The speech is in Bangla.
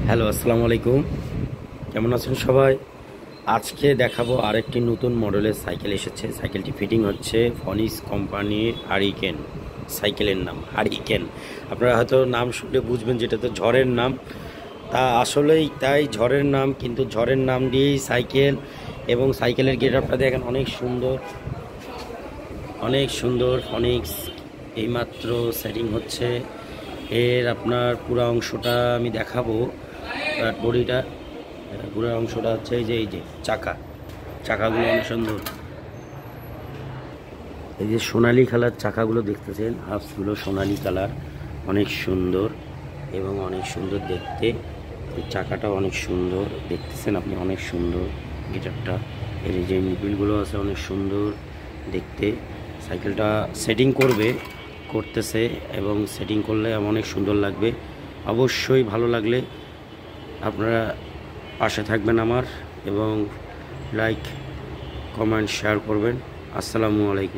হ্যালো, আসসালামু আলাইকুম। কেমন আছেন সবাই? আজকে দেখাবো আরেকটি নতুন মডেলের সাইকেল এসেছে। সাইকেলটি ফিটিং হচ্ছে ফনিক্স কোম্পানির হারিকেন। সাইকেলের নাম হারিকেন। আপনারা হয়তো নাম শুনলে বুঝবেন যেটা তো ঝড়ের নাম। তা আসলেই তাই, ঝড়ের নাম, কিন্তু ঝড়ের নাম দিয়েই সাইকেল। এবং সাইকেলের গেটআপটা দেখেন, অনেক সুন্দর, অনেক সুন্দর। ফনিক্স এইমাত্র সেটিং হচ্ছে। এর আপনার পুরো অংশটা আমি দেখাবো। বডিটা পুরো অংশটা হচ্ছে এই যে চাকাগুলো অনেক সুন্দর। এই যে সোনালি কালার চাকাগুলো দেখতেছেন, হাফসগুলো সোনালি কালার, অনেক সুন্দর এবং অনেক সুন্দর দেখতে। এই চাকাটা অনেক সুন্দর দেখতেছেন আপনি, অনেক সুন্দর গিটারটা। এর যে নিপিলগুলো আছে অনেক সুন্দর দেখতে। সাইকেলটা সেটিং করতেছে এবং সেটিং করলে অনেক সুন্দর লাগবে। অবশ্যই ভালো লাগলে আপনারা পাশে থাকবেন আমার, এবং লাইক, কমেন্ট, শেয়ার করবেন। আসসালামু আলাইকুম।